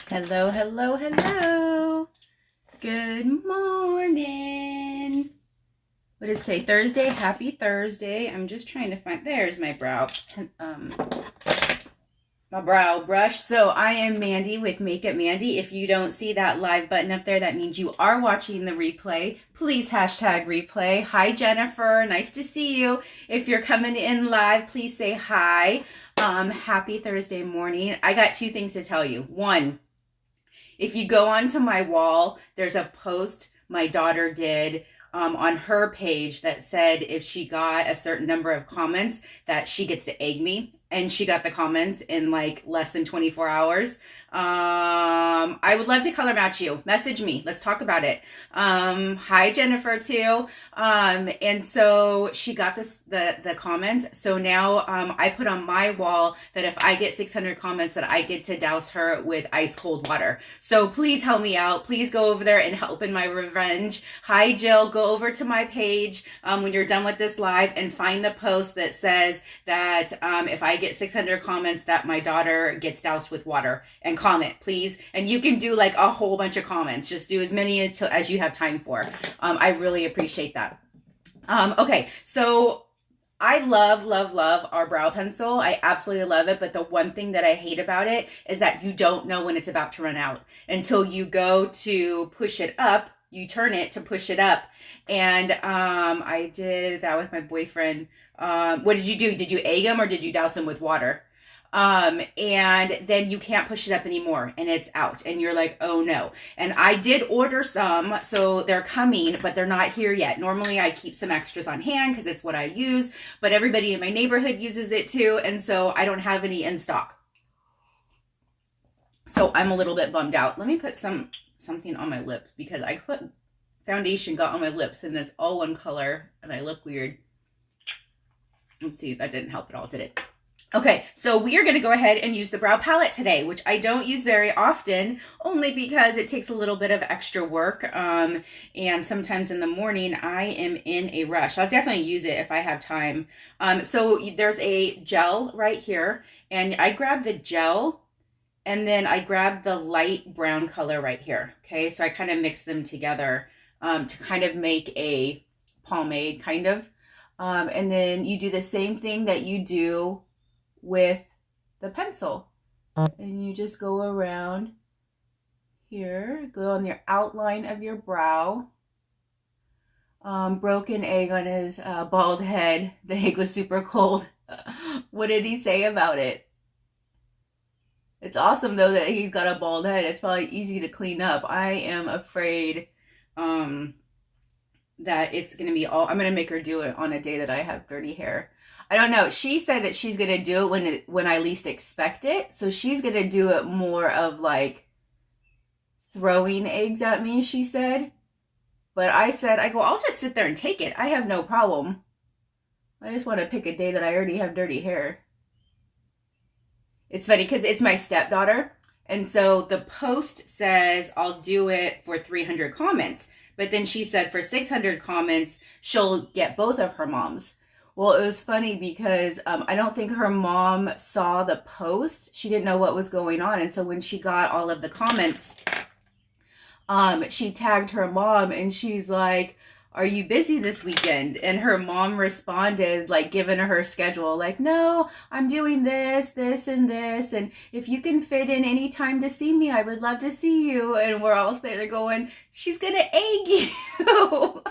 Hello, hello, hello. Good morning. What is today? Thursday. Happy Thursday. I'm just trying to find. There's my um, my brow brush. So I am Mandy with Makeup Mandy. If you don't see that live button up there, that means you are watching the replay. Please hashtag replay. Hi, Jennifer. Nice to see you. If you're coming in live, please say hi. Happy Thursday morning. I got two things to tell you. One, if you go onto my wall, there's a post my daughter did on her page that said if she got a certain number of comments that she gets to egg me. And she got the comments in like less than 24 hours. I would love to color match you. Message me. Let's talk about it. Hi, Jennifer, too. And so she got the comments. So now I put on my wall that if I get 600 comments that I get to douse her with ice cold water. So please help me out. Please go over there and help in my revenge. Hi, Jill. Go over to my page when you're done with this live and find the post that says that if I get 600 comments that my daughter gets doused with water, and comment, please. And you can do like a whole bunch of comments. Just do as many as you have time for. I really appreciate that. Okay, so I love, love, love our brow pencil. I absolutely love it. But the one thing that I hate about it is that you don't know when it's about to run out until you go to push it up. You turn it to push it up. And I did that with my boyfriend. What did you do? Did you egg him or did you douse him with water? And then you can't push it up anymore and it's out and you're like, oh no. And I did order some, so they're coming, but they're not here yet. Normally I keep some extras on hand because it's what I use, but everybody in my neighborhood uses it too. And so I don't have any in stock. So I'm a little bit bummed out. Let me put something on my lips because I put foundation got on my lips and it's all one color and I look weird. Let's see, that didn't help at all, did it? Okay, so we are going to go ahead and use the brow palette today, which I don't use very often, only because it takes a little bit of extra work, and sometimes in the morning I am in a rush. I'll definitely use it if I have time. So there's a gel right here, and I grab the gel, and then I grab the light brown color right here, okay? So I kind of mix them together to kind of make a pomade, kind of. And then you do the same thing that you do with the pencil, and you just go around here, go on your outline of your brow. Broken egg on his bald head. The egg was super cold. What did he say about it? It's awesome though that he's got a bald head. It's probably easy to clean up. I am afraid that it's gonna be all, I'm gonna make her do it on a day that I have dirty hair. I don't know. She said that she's going to do it when I least expect it. So she's going to do it more of like throwing eggs at me, she said. But I said, I'll just sit there and take it. I have no problem. I just want to pick a day that I already have dirty hair. It's funny because it's my stepdaughter. And so the post says I'll do it for 300 comments. But then she said for 600 comments, she'll get both of her moms. Well, it was funny because I don't think her mom saw the post. She didn't know what was going on. And so when she got all of the comments, she tagged her mom and she's like, are you busy this weekend? And her mom responded, like, giving her schedule, like, no, I'm doing this, this, and this. And if you can fit in any time to see me, I would love to see you. And we're all sitting there going, she's going to egg you.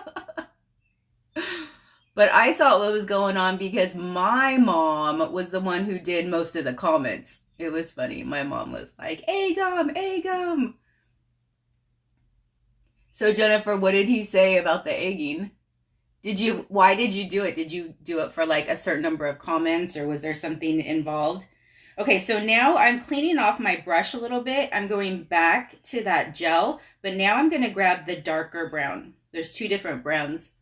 But I saw what was going on because my mom was the one who did most of the comments. It was funny. My mom was like, egg 'em, egg 'em. So Jennifer, what did he say about the egging? Why did you do it? Did you do it for like a certain number of comments or was there something involved? Okay, so now I'm cleaning off my brush a little bit. I'm going back to that gel, but now I'm going to grab the darker brown. There's two different browns.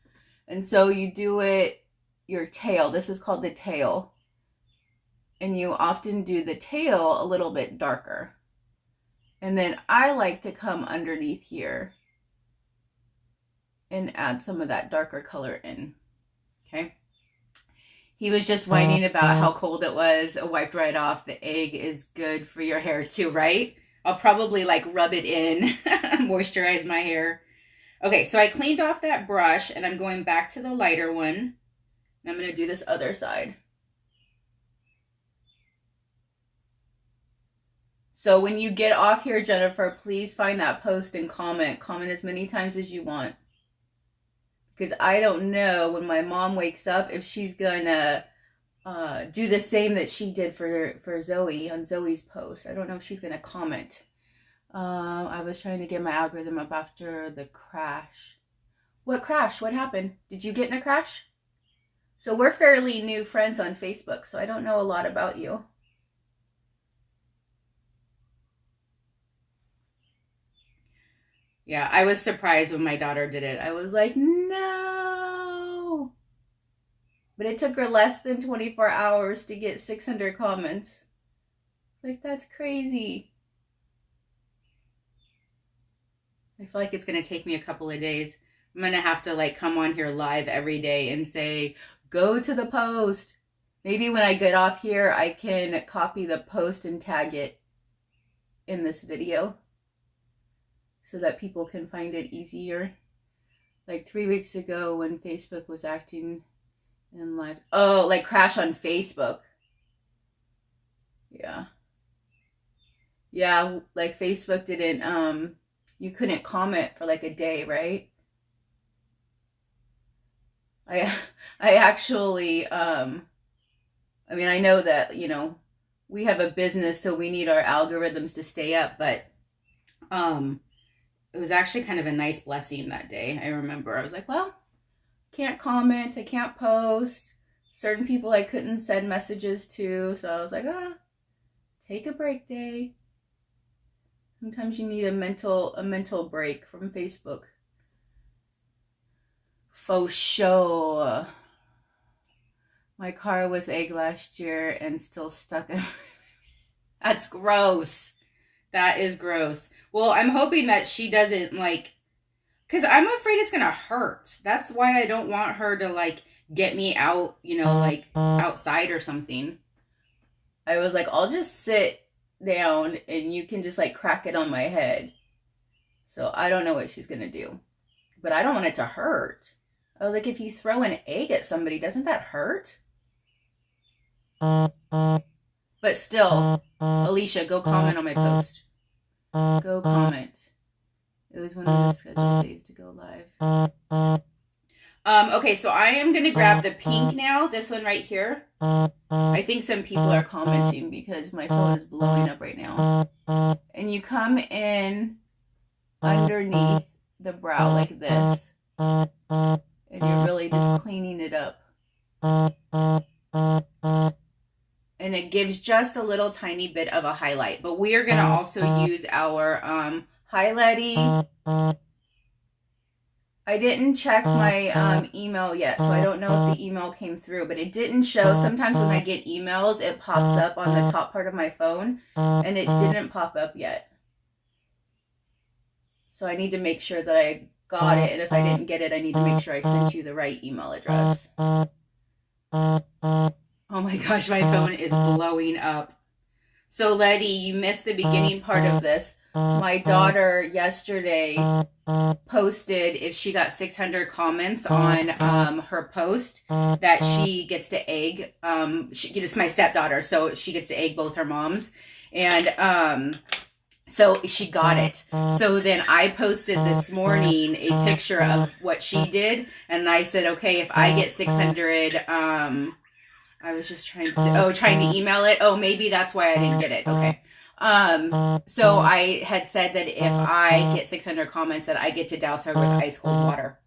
And so you do it, your tail, this is called the tail. And you often do the tail a little bit darker. And then I like to come underneath here and add some of that darker color in, okay? He was just whining about how cold it was. It wiped right off. The egg is good for your hair too, right? I'll probably like rub it in, moisturize my hair. Okay, so I cleaned off that brush and I'm going back to the lighter one. I'm going to do this other side. So when you get off here, Jennifer, please find that post and comment. Comment as many times as you want. Because I don't know when my mom wakes up if she's going to do the same that she did for Zoe on Zoe's post. I don't know if she's going to comment. I was trying to get my algorithm up after the crash. What crash? What happened? Did you get in a crash? So we're fairly new friends on Facebook, so I don't know a lot about you. Yeah, I was surprised when my daughter did it. I was like, no. But it took her less than 24 hours to get 600 comments. Like, that's crazy. I feel like it's going to take me a couple of days. I'm going to have to like come on here live every day and say, go to the post. Maybe when I get off here, I can copy the post and tag it in this video so that people can find it easier. Like 3 weeks ago when Facebook was acting in live. Oh, like crash on Facebook. Yeah. Yeah, like Facebook didn't, you couldn't comment for like a day, right? I actually, I mean, I know that, you know, we have a business, so we need our algorithms to stay up, but, it was actually kind of a nice blessing that day. I remember I was like, well, can't comment, I can't post. Certain people I couldn't send messages to, so I was like, take a break day. Sometimes you need a mental break from Facebook. Faux show. My car was egg last year and still stuck. That's gross. That is gross. Well, I'm hoping that she doesn't like, because I'm afraid it's gonna hurt. That's why I don't want her to like get me out, you know, like outside or something. I was like, I'll just sit down and you can just like crack it on my head. So I don't know what she's gonna do, but I don't want it to hurt. I was like, if you throw an egg at somebody, doesn't that hurt? But still, Alicia, go comment on my post. Go comment. It was one of the scheduled days to go live. Okay, so I am going to grab the pink now, this one right here. I think some people are commenting because my phone is blowing up right now. And you come in underneath the brow like this. And you're really just cleaning it up. And it gives just a little tiny bit of a highlight. But we are going to also use our highlighting. I didn't check my email yet, so I don't know if the email came through, but it didn't show. Sometimes when I get emails, it pops up on the top part of my phone, and it didn't pop up yet. So I need to make sure that I got it, and if I didn't get it, I need to make sure I sent you the right email address. Oh my gosh, my phone is blowing up. So Letty, you missed the beginning part of this. My daughter yesterday posted if she got 600 comments on her post that she gets to egg. It's my stepdaughter, so she gets to egg both her moms. And so she got it. So then I posted this morning a picture of what she did. And I said, okay, if I get 600, I was just trying to email it. Oh, maybe that's why I didn't get it. Okay. So I had said that if I get 600 comments that I get to douse her with ice cold water.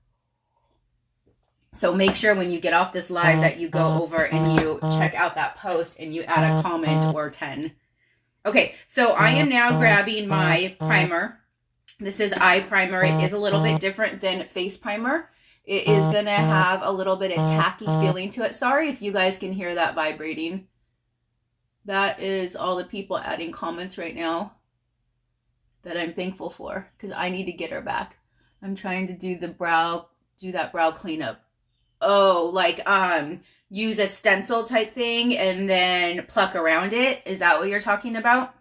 So make sure when you get off this live that you go over and you check out that post and you add a comment or 10. Okay, so I am now grabbing my primer. This is eye primer. It is a little bit different than face primer. It is going to have a little bit of tacky feeling to it. Sorry if you guys can hear that vibrating. That is all the people adding comments right now that I'm thankful for because I need to get her back. I'm trying to do that brow cleanup. Oh, like use a stencil type thing and then pluck around it. Is that what you're talking about?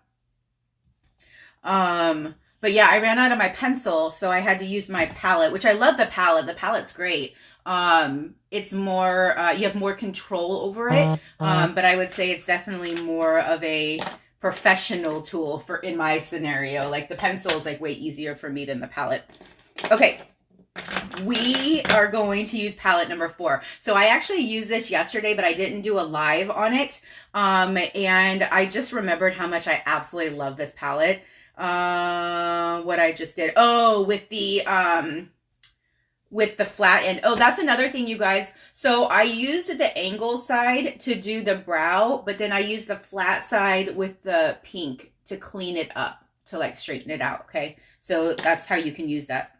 But yeah, I ran out of my pencil, so I had to use my palette, which I love the palette. The palette's great. It's more, you have more control over it. But I would say it's definitely more of a professional tool for in my scenario. Like the pencil is like way easier for me than the palette. Okay. We are going to use palette number 4. So I actually used this yesterday, but I didn't do a live on it. And I just remembered how much I absolutely love this palette. What I just did. Oh, with the flat end. Oh, that's another thing, you guys. So I used the angle side to do the brow, but then I used the flat side with the pink to clean it up, to like straighten it out. Okay. So that's how you can use that.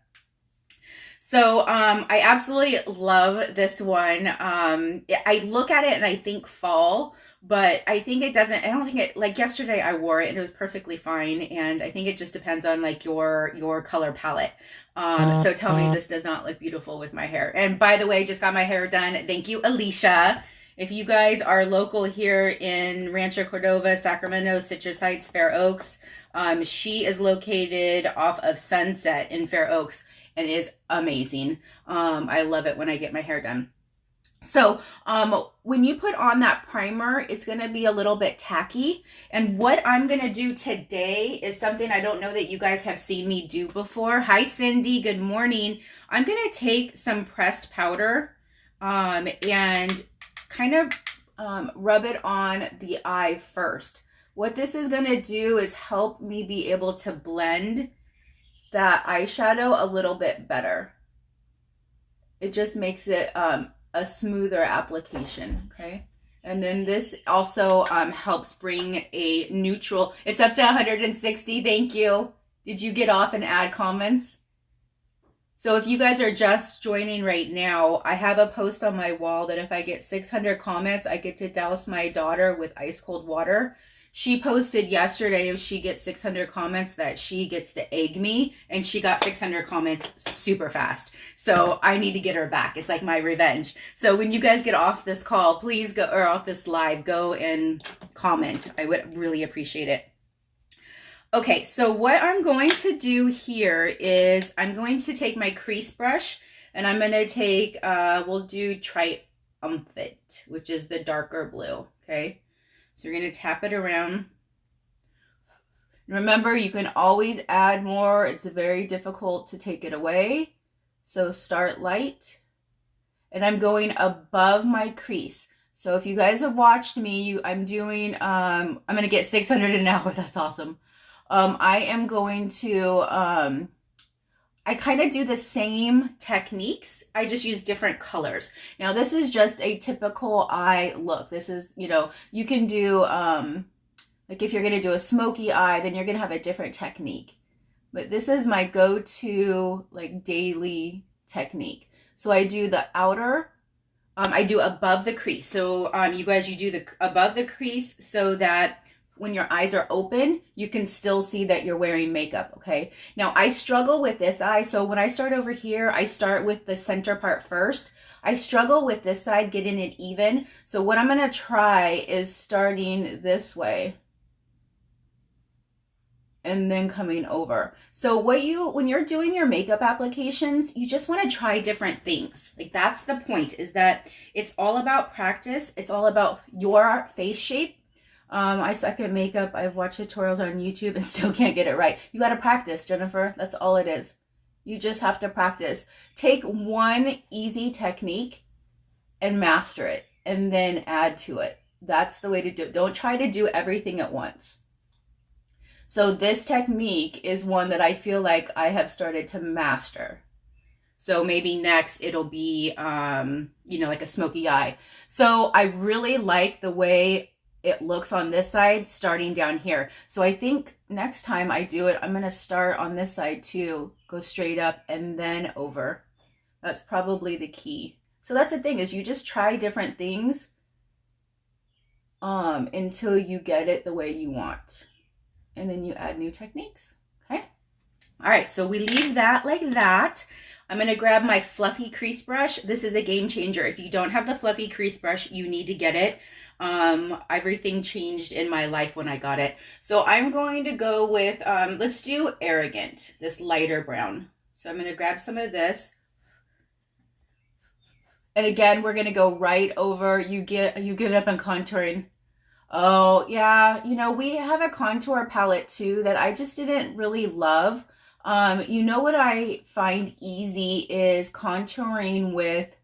So, I absolutely love this one. I look at it and I think fall, but I think it doesn't, I don't think it, like yesterday I wore it and it was perfectly fine. And I think it just depends on like your color palette. So tell me this does not look beautiful with my hair. And by the way, just got my hair done. Thank you, Alicia. If you guys are local here in Rancho Cordova, Sacramento, Citrus Heights, Fair Oaks, she is located off of Sunset in Fair Oaks. And it is amazing. I love it when I get my hair done. So when you put on that primer, it's going to be a little bit tacky. And what I'm going to do today is something I don't know that you guys have seen me do before. Hi, Cindy. Good morning. I'm going to take some pressed powder and kind of rub it on the eye first. What this is going to do is help me be able to blend that eyeshadow a little bit better. It just makes it a smoother application, okay? And then this also helps bring a neutral. It's up to 160, thank you. Did you get off and add comments? So if you guys are just joining right now, I have a post on my wall that if I get 600 comments, I get to douse my daughter with ice cold water. She posted yesterday if she gets 600 comments that she gets to egg me, and she got 600 comments super fast. So I need to get her back. It's like my revenge. So when you guys get off this call, please go, or off this live, go and comment. I would really appreciate it. Okay, so what I'm going to do here is I'm going to take my crease brush and I'm going to take, we'll do Triumphant, which is the darker blue, okay? So you're going to tap it around. Remember, you can always add more. It's very difficult to take it away. So start light. And I'm going above my crease. So if you guys have watched me, I'm doing, I'm going to get 600 an hour. That's awesome. I am going to, I kind of do the same techniques. I just use different colors. Now, this is just a typical eye look. This is, you know, you can do, like if you're going to do a smoky eye, then you're going to have a different technique. But this is my go-to, like, daily technique. So I do the outer, I do above the crease. So you guys, you do the above the crease so that when your eyes are open, you can still see that you're wearing makeup, okay? Now, I struggle with this eye, so when I start over here, I start with the center part first. I struggle with this side, getting it even. So what I'm gonna try is starting this way and then coming over. So when you're doing your makeup applications, you just wanna try different things. Like, that's the point, is that it's all about practice. It's all about your face shape. I suck at makeup. I've watched tutorials on YouTube and still can't get it right. You got to practice, Jennifer. That's all it is. You just have to practice. Take one easy technique and master it and then add to it. That's the way to do it. Don't try to do everything at once. So this technique is one that I feel like I have started to master. So maybe next it'll be, you know, like a smoky eye. So I really like the way it looks on this side starting down here. So I think next time I do it, I'm going to start on this side too, go straight up and then over. That's probably the key. So that's the thing, is you just try different things until you get it the way you want. And then you add new techniques, okay? All right, so we leave that like that. I'm going to grab my fluffy crease brush. This is a game changer. If you don't have the fluffy crease brush, you need to get it. Everything changed in my life when I got it. So I'm going to go with, let's do Arrogant, this lighter brown. So I'm going to grab some of this. And again, we're going to go right over, you give it up on contouring. Oh, yeah. You know, we have a contour palette too that I just didn't really love. You know what I find easy is contouring with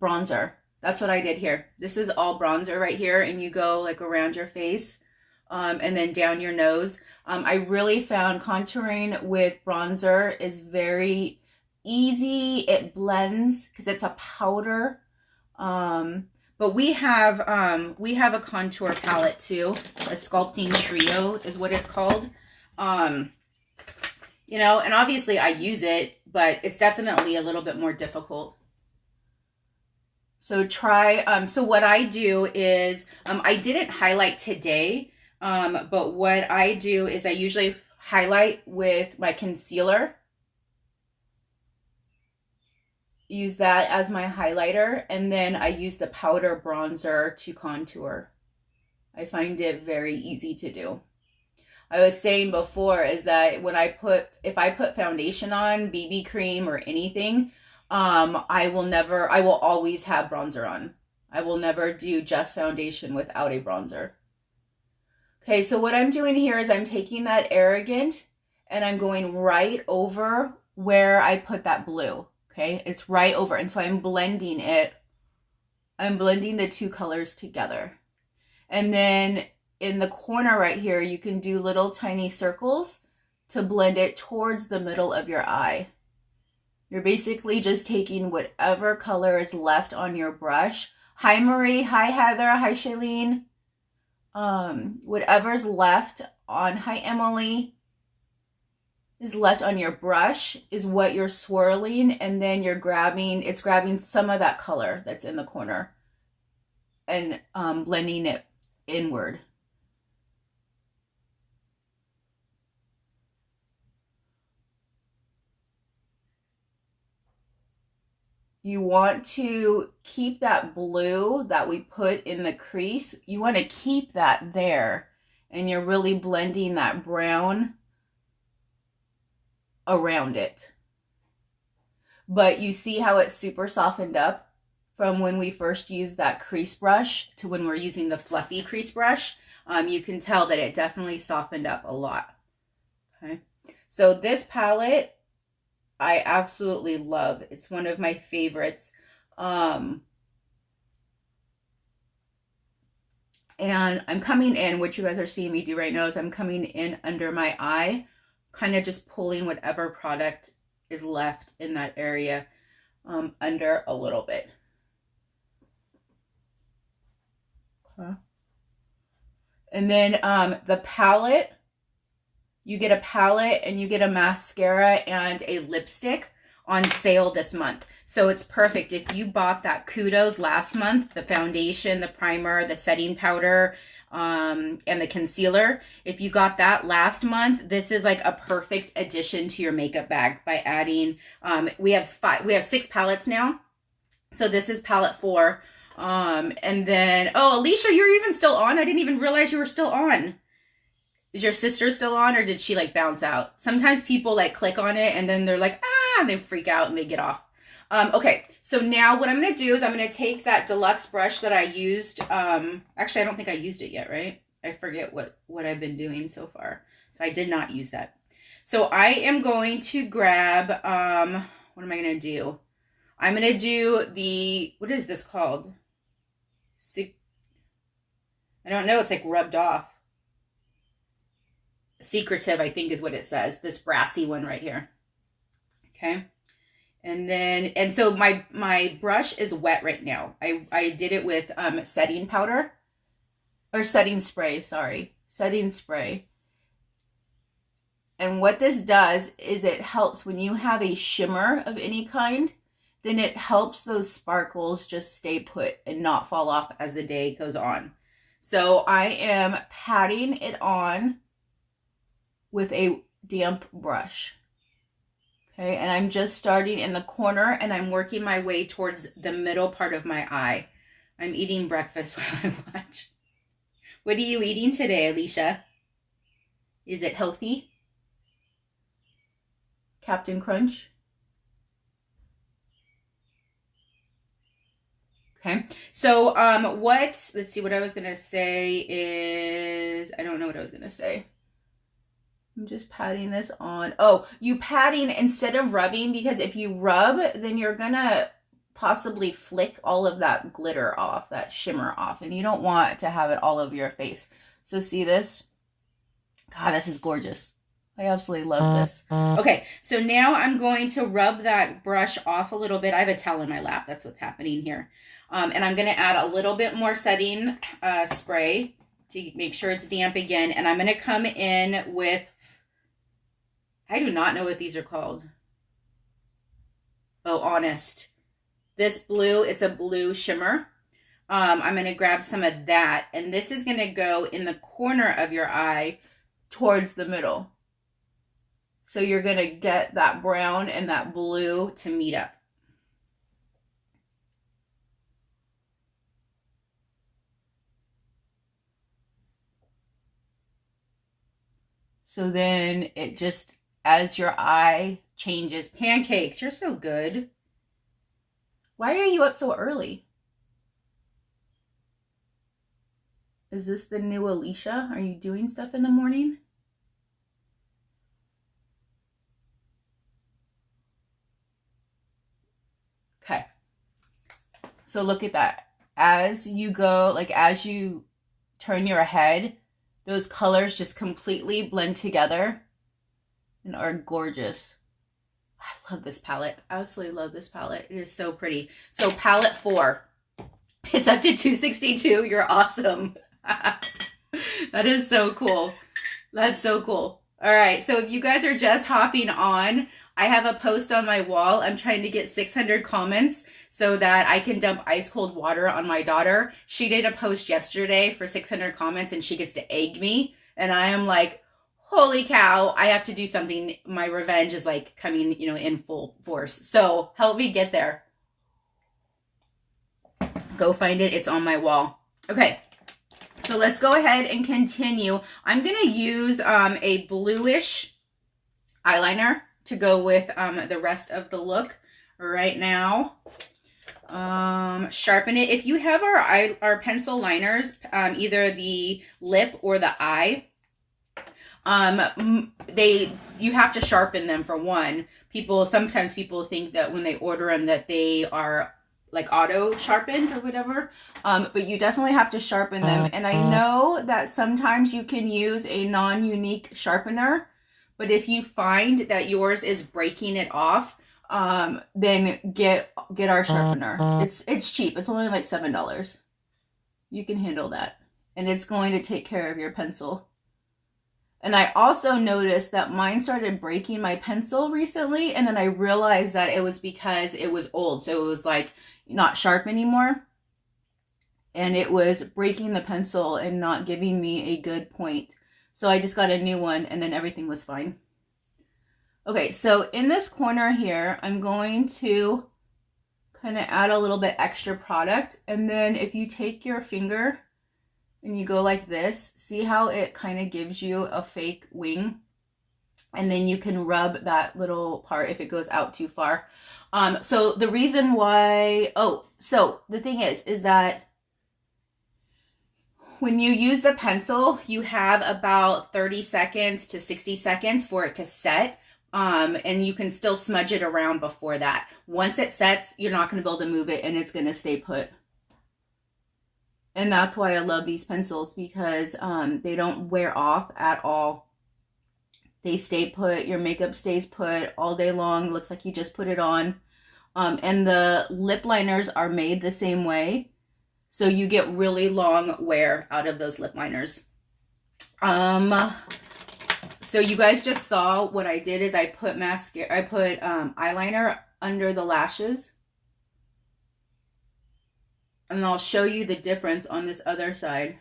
bronzer. That's what I did here. This is all bronzer right here, and you go like around your face, and then down your nose. I really found contouring with bronzer is very easy. It blends because it's a powder. But we have a contour palette too. A Sculpting Trio is what it's called. You know, and obviously I use it, but it's definitely a little bit more difficult. So try, so what I do is, I didn't highlight today, but what I do is I usually highlight with my concealer. Use that as my highlighter, and then I use the powder bronzer to contour. I find it very easy to do. I was saying before is that when if I put foundation on, BB cream or anything, I will always have bronzer on. I will never do just foundation without a bronzer. Okay, so what I'm doing here is I'm taking that Arrogant and I'm going right over where I put that blue. Okay, it's right over, and so I'm blending it. I'm blending the two colors together. And then in the corner right here, you can do little tiny circles to blend it towards the middle of your eye. You're basically just taking whatever color is left on your brush. Hi, Marie. Hi, Heather. Hi, Shailene. Whatever's left on, hi, Emily, is left on your brush is what you're swirling, and then you're grabbing some of that color that's in the corner and blending it inward. You want to keep that blue that we put in the crease, you want to keep that there, and you're really blending that brown around it. But you see how it's super softened up from when we first used that crease brush to when we're using the fluffy crease brush. You can tell that it definitely softened up a lot. Okay, so this palette I absolutely love. It's one of my favorites. And I'm coming in, what you guys are seeing me do right now is I'm coming in under my eye, kind of just pulling whatever product is left in that area under a little bit. And then the palette, you get a palette and you get a mascara and a lipstick on sale this month. So it's perfect. If you bought that Kudos last month, the foundation, the primer, the setting powder, and the concealer, if you got that last month, this is like a perfect addition to your makeup bag by adding, we have 6 palettes now. So this is palette 4. And then, oh, Alicia, you're even still on? I didn't even realize you were still on. Is your sister still on, or did she like bounce out? Sometimes people like click on it and then they're like, ah, and they freak out and they get off. Okay, so now what I'm going to do is I'm going to take that deluxe brush that I used. Actually, I don't think I used it yet, right? I forget what I've been doing so far. So I did not use that. So I am going to grab, what am I going to do? I'm going to do the, what is this called? I don't know. It's like rubbed off. Secretive, I think is what it says. This brassy one right here. Okay. And then, and so my brush is wet right now. I did it with setting powder, or setting spray, sorry. Setting spray. And what this does is it helps when you have a shimmer of any kind, then it helps those sparkles just stay put and not fall off as the day goes on. So I am patting it on with a damp brush. Okay, and I'm just starting in the corner and I'm working my way towards the middle part of my eye. I'm eating breakfast while I watch. What are you eating today, Alicia? Is it healthy? Captain Crunch? Okay. So, let's see, what I was going to say is, I don't know what I was going to say. I'm just patting this on. Oh, you patting instead of rubbing, because if you rub, then you're going to possibly flick all of that glitter off, that shimmer off, and you don't want to have it all over your face. So see this? God, this is gorgeous. I absolutely love this. Okay, so now I'm going to rub that brush off a little bit. I have a towel in my lap. That's what's happening here. And I'm going to add a little bit more setting spray to make sure it's damp again. And I'm going to come in with, I do not know what these are called. Oh, Honest. This blue, it's a blue shimmer. I'm going to grab some of that. And this is going to go in the corner of your eye towards the middle. So you're going to get that brown and that blue to meet up. So then it just, as your eye changes, Pancakes, you're so good. Why are you up so early? Is this the new Alicia? Are you doing stuff in the morning? Okay. So look at that. As you go, like as you turn your head, those colors just completely blend together and are gorgeous. I love this palette. I absolutely love this palette. It is so pretty. So palette 4. It's up to 262. You're awesome. That is so cool. That's so cool. All right. So if you guys are just hopping on, I have a post on my wall. I'm trying to get 600 comments so that I can dump ice cold water on my daughter. She did a post yesterday for 600 comments and she gets to egg me. And I am like, holy cow, I have to do something. My revenge is like coming, in full force. So help me get there. Go find it. It's on my wall. Okay. So let's go ahead and continue. I'm going to use a bluish eyeliner to go with the rest of the look right now. Sharpen it. If you have our pencil liners, either the lip or the eye, you have to sharpen them for one. Sometimes people think that when they order them that they are like auto sharpened or whatever. But you definitely have to sharpen them. And I know that sometimes you can use a non-unique sharpener, but if you find that yours is breaking it off, then get our sharpener. It's cheap. It's only like $7. You can handle that. And it's going to take care of your pencil. And I also noticed that mine started breaking my pencil recently, and then I realized that it was because it was old. So it was like not sharp anymore. And it was breaking the pencil and not giving me a good point. So I just got a new one and then everything was fine. Okay, so in this corner here, I'm going to kind of add a little bit extra product. And then if you take your finger and you go like this, see how it kind of gives you a fake wing? And then you can rub that little part if it goes out too far. So the reason why, so the thing is that when you use the pencil, you have about 30 seconds to 60 seconds for it to set. And you can still smudge it around before that. Once it sets, you're not going to be able to move it and it's going to stay put. And that's why I love these pencils, because they don't wear off at all. They stay put. Your makeup stays put all day long. Looks like you just put it on. And the lip liners are made the same way. So you get really long wear out of those lip liners. So you guys just saw what I did is I put eyeliner under the lashes. And I'll show you the difference on this other side.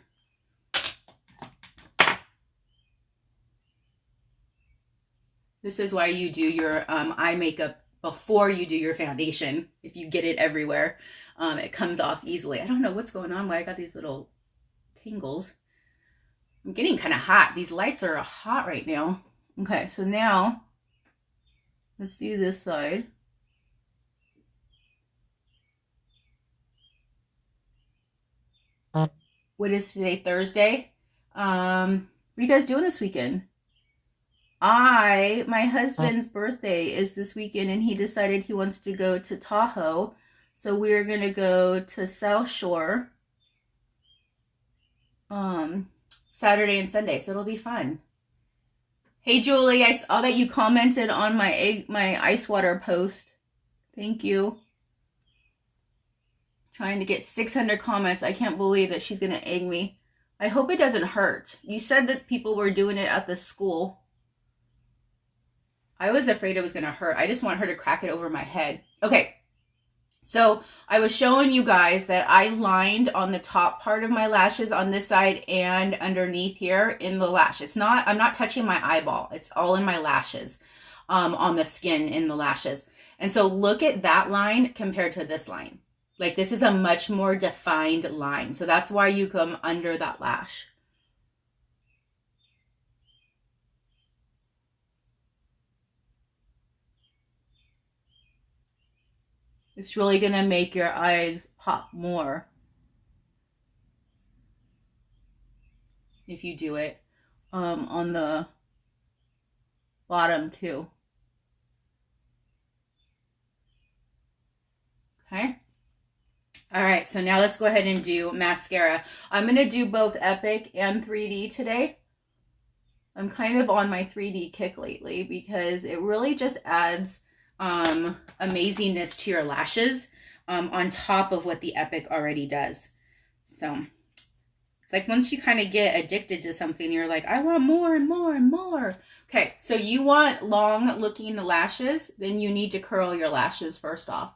This is why you do your eye makeup before you do your foundation, if you get it everywhere. it comes off easily. I don't know what's going on, why I got these little tingles. I'm getting kind of hot. These lights are hot right now. Okay, so now let's do this side. What is today? Thursday? What are you guys doing this weekend? My husband's birthday is this weekend, and he decided he wants to go to Tahoe. So we're going to go to South Shore Saturday and Sunday. So it'll be fun. Hey, Julie, I saw that you commented on my ice water post. Thank you. Trying to get 600 comments. I can't believe that she's going to egg me. I hope it doesn't hurt. You said that people were doing it at the school. I was afraid it was going to hurt. I just want her to crack it over my head. Okay. So I was showing you guys that I lined on the top part of my lashes on this side and underneath here in the lash. I'm not touching my eyeball. It's all in my lashes, on the skin in the lashes. And so look at that line compared to this line. Like, this is a much more defined line. So that's why you come under that lash. It's really going to make your eyes pop more if you do it on the bottom too. Okay. All right, so now let's go ahead and do mascara. I'm going to do both Epic and 3D today. I'm kind of on my 3D kick lately because it really just adds amazingness to your lashes on top of what the Epic already does. So it's like once you kind of get addicted to something, you're like, I want more and more and more. Okay, so you want long looking lashes, then you need to curl your lashes first off.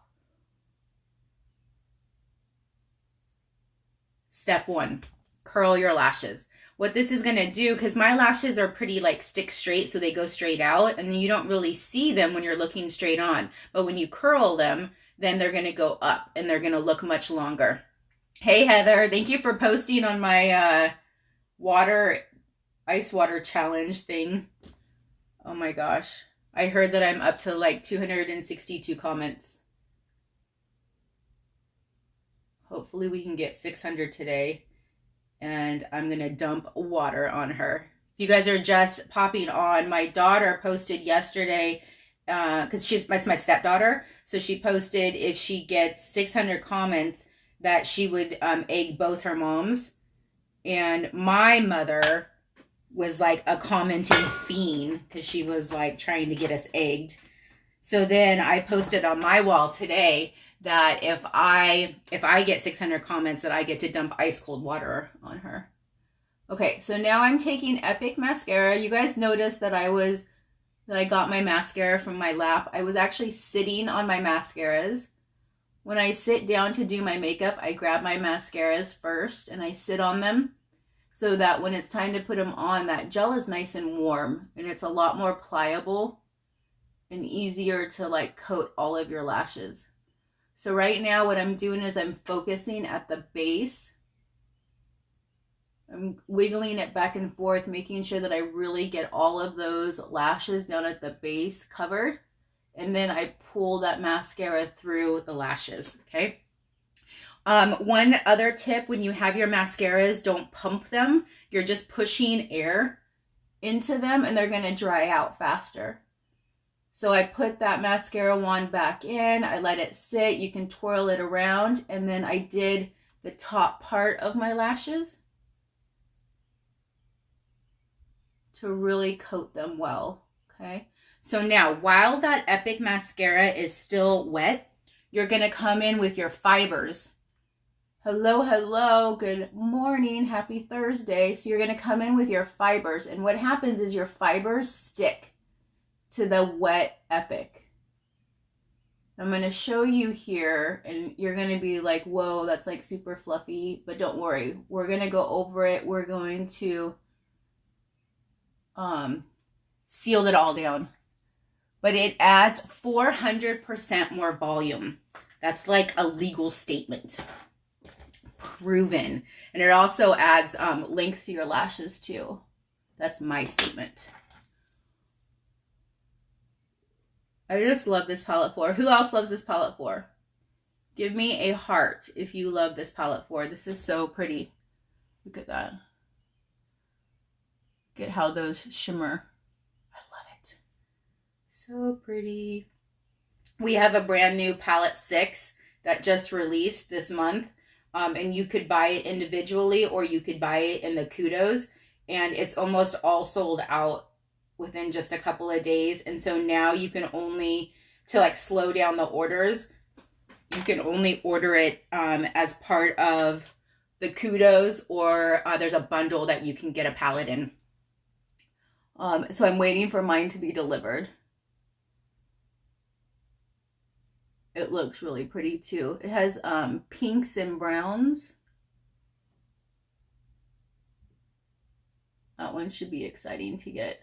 Step 1, curl your lashes. What this is going to do, because my lashes are pretty like stick straight, so they go straight out, and then you don't really see them when you're looking straight on. But when you curl them, then they're going to go up and they're going to look much longer. Hey, Heather, thank you for posting on my ice water challenge thing. Oh my gosh. I heard that I'm up to like 262 comments. Hopefully we can get 600 today. And I'm going to dump water on her. If you guys are just popping on, my daughter posted yesterday, because that's my stepdaughter. So she posted if she gets 600 comments that she would egg both her moms. And my mother was like a commenting fiend because she was like trying to get us egged. So then I posted on my wall today that if I get 600 comments that I get to dump ice cold water on her. Okay, so now I'm taking Epic mascara. You guys noticed that I got my mascara from my lap. I was actually sitting on my mascaras. When I sit down to do my makeup, I grab my mascaras first and I sit on them so that when it's time to put them on, that gel is nice and warm and it's a lot more pliable and easier to like coat all of your lashes. So right now what I'm doing is I'm focusing at the base. I'm wiggling it back and forth, making sure that I really get all of those lashes down at the base covered. And then I pull that mascara through the lashes, okay? One other tip, when you have your mascaras, don't pump them. You're just pushing air into them and they're gonna dry out faster. So I put that mascara wand back in, I let it sit, you can twirl it around, and then I did the top part of my lashes to really coat them well, okay? So now, while that Epic mascara is still wet, you're gonna come in with your fibers. Hello, hello, good morning, happy Thursday. So you're gonna come in with your fibers, and what happens is your fibers stick to the wet Epic. I'm going to show you here and you're going to be like, whoa, that's like super fluffy, but don't worry. We're going to go over it. We're going to seal it all down. But it adds 400% more volume. That's like a legal statement. Proven. And it also adds length to your lashes too. That's my statement. I just love this palette 4. Who else loves this palette 4? Give me a heart if you love this palette 4. This is so pretty. Look at that. Look at how those shimmer. I love it. So pretty. We have a brand new palette 6 that just released this month. And you could buy it individually or you could buy it in the Kudos. And it's almost all sold out within just a couple of days. And so now you can only, to like slow down the orders, you can only order it as part of the Kudos, or there's a bundle that you can get a palette in. So I'm waiting for mine to be delivered. It looks really pretty too. It has pinks and browns. That one should be exciting to get.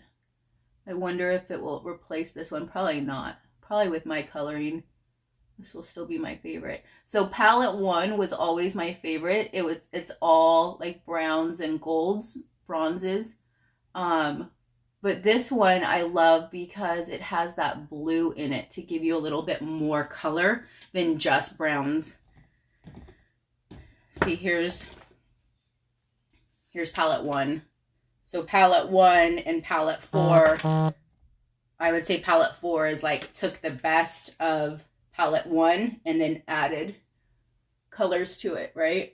I wonder if it will replace this one. Probably not. Probably with my coloring, this will still be my favorite. So palette 1 was always my favorite. It's all like browns and golds, bronzes. But this one I love because it has that blue in it to give you a little bit more color than just browns. See, here's palette 1. So palette 1 and palette 4, I would say palette 4 is like took the best of palette 1 and then added colors to it, right?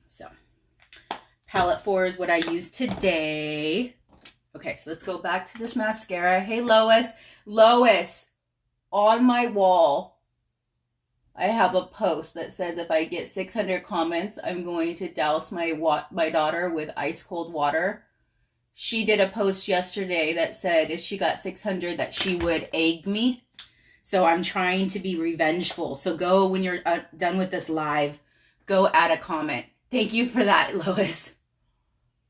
So palette 4 is what I use today. Okay, so let's go back to this mascara. Hey, Lois. Lois, on my wall, I have a post that says if I get 600 comments, I'm going to douse my daughter with ice cold water. She did a post yesterday that said if she got 600 that she would egg me. So I'm trying to be revengeful. So go, when you're done with this live, go add a comment. Thank you for that, Lois.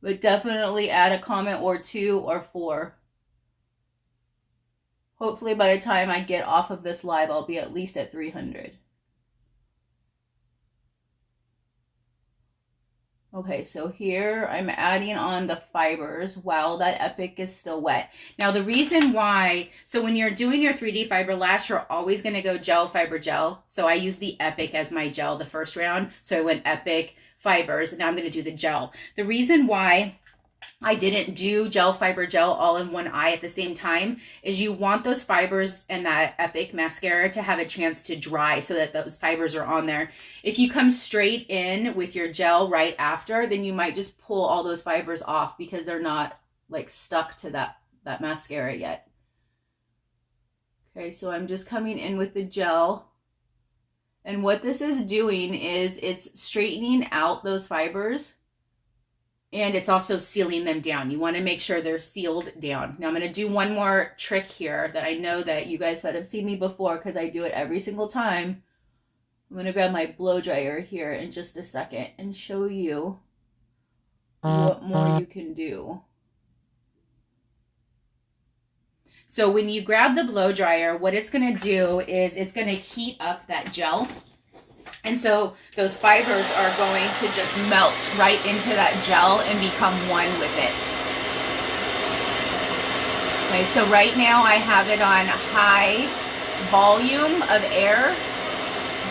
But definitely add a comment or 2 or 4. Hopefully by the time I get off of this live, I'll be at least at 300. Okay, so here I'm adding on the fibers while that Epic is still wet. Now the reason why, so when you're doing your 3D fiber lash, you're always going to go gel, fiber, gel. So I use the Epic as my gel the first round. So I went Epic, fibers, and now I'm going to do the gel. The reason why I didn't do gel, fiber, gel all in one eye at the same time is you want those fibers and that Epic mascara to have a chance to dry so that those fibers are on there. If you come straight in with your gel right after, then you might just pull all those fibers off because they're not like stuck to that mascara yet. Okay, so I'm just coming in with the gel. And what this is doing is it's straightening out those fibers. And it's also sealing them down. You want to make sure they're sealed down. Now I'm going to do one more trick here that I know that you guys that have seen me before because I do it every single time. I'm going to grab my blow dryer here in just a second and show you what more you can do. So when you grab the blow dryer, what it's going to do is it's going to heat up that gel. And so those fibers are going to just melt right into that gel and become one with it. Okay, so right now I have it on high volume of air,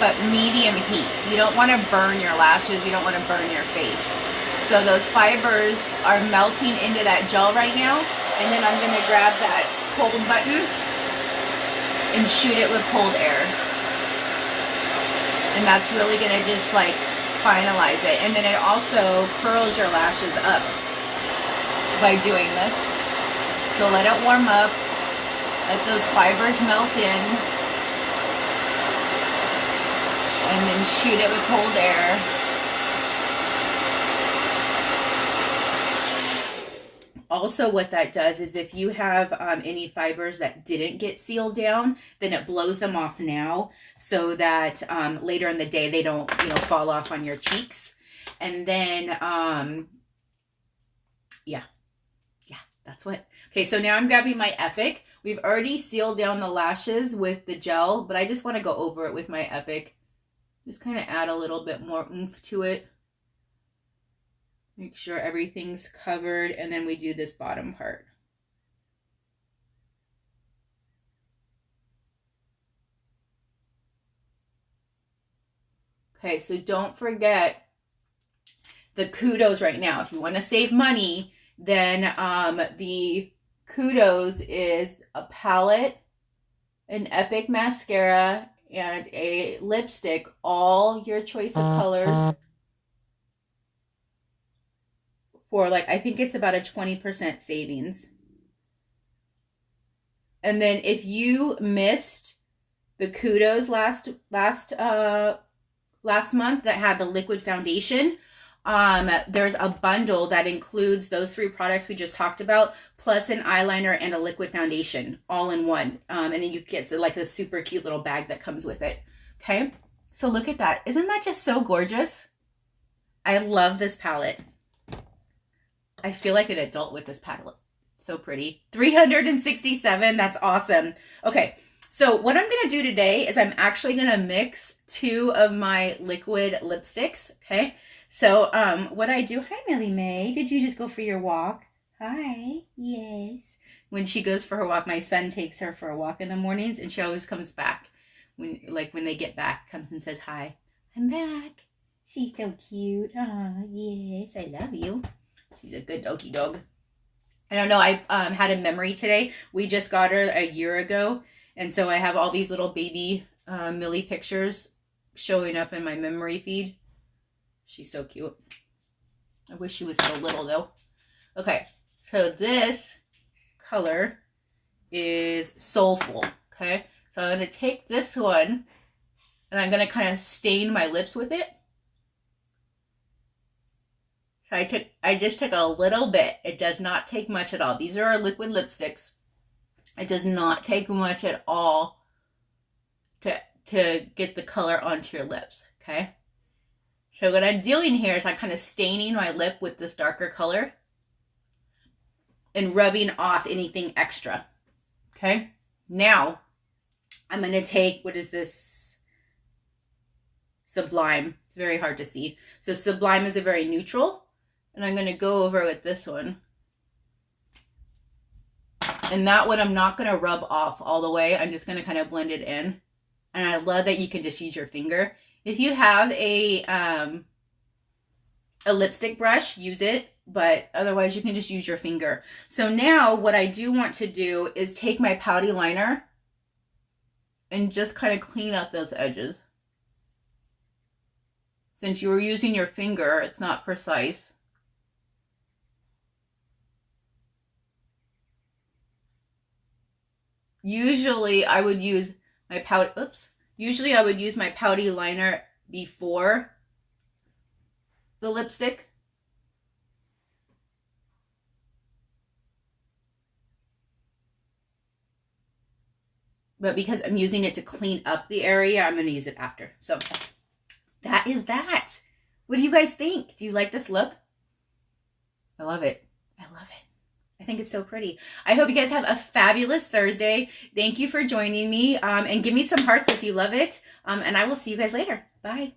but medium heat. You don't want to burn your lashes. You don't want to burn your face. So those fibers are melting into that gel right now. And then I'm going to grab that cold button and shoot it with cold air. And that's really going to just like finalize it. And then it also curls your lashes up by doing this. So let it warm up. Let those fibers melt in. And then shoot it with cold air. Also, what that does is if you have any fibers that didn't get sealed down, then it blows them off now so that later in the day they don't, fall off on your cheeks. And then, yeah, that's what Okay, so now I'm grabbing my Epic. We've already sealed down the lashes with the gel, but I just want to go over it with my Epic. Just kind of add a little bit more oomph to it. Make sure everything's covered, and then we do this bottom part. Okay, so don't forget the Kudos right now. If you want to save money, then the Kudos is a palette, an Epic mascara, and a lipstick, all your choice of colors, for like, I think it's about a 20% savings. And then if you missed the Kudos last month that had the liquid foundation, there's a bundle that includes those 3 products we just talked about, plus an eyeliner and a liquid foundation, all in one. And then you get like a super cute little bag that comes with it. Okay, so look at that. Isn't that just so gorgeous? I love this palette. I feel like an adult with this palette. So pretty. $367. That's awesome. Okay, so what I'm going to do today is I'm actually going to mix 2 of my liquid lipsticks. Okay, so what I do, hi Millie Mae, did you just go for your walk? Hi, yes. When she goes for her walk, my son takes her for a walk in the mornings, and she always comes back. When they get back, comes and says, hi, I'm back. She's so cute. Oh, yes, I love you. She's a good doggy dog. I don't know, I had a memory today. We just got her a year ago, and so I have all these little baby Millie pictures showing up in my memory feed. She's so cute. I wish she was so little though. Okay, so this color is Soulful. Okay, so I'm going to take this one and I'm going to kind of stain my lips with it. So I just took a little bit. It does not take much at all. These are our liquid lipsticks. It does not take much at all to get the color onto your lips, okay? So what I'm doing here is I'm kind of staining my lip with this darker color and rubbing off anything extra, okay? Now, I'm going to take, what is this? Sublime. It's very hard to see. So Sublime is a very neutral, and I'm going to go over with this one. And that one I'm not going to rub off all the way. I'm just going to kind of blend it in. And I love that you can just use your finger. If you have a lipstick brush, use it. But otherwise, you can just use your finger. So now what I do want to do is take my pouty liner and just kind of clean up those edges. Since you were using your finger, it's not precise. Usually I would use my Usually I would use my pouty liner before the lipstick. But because I'm using it to clean up the area, I'm going to use it after. So that is that. What do you guys think? Do you like this look? I love it. I love it. I think it's so pretty. I hope you guys have a fabulous Thursday. Thank you for joining me. And give me some hearts if you love it. And I will see you guys later. Bye.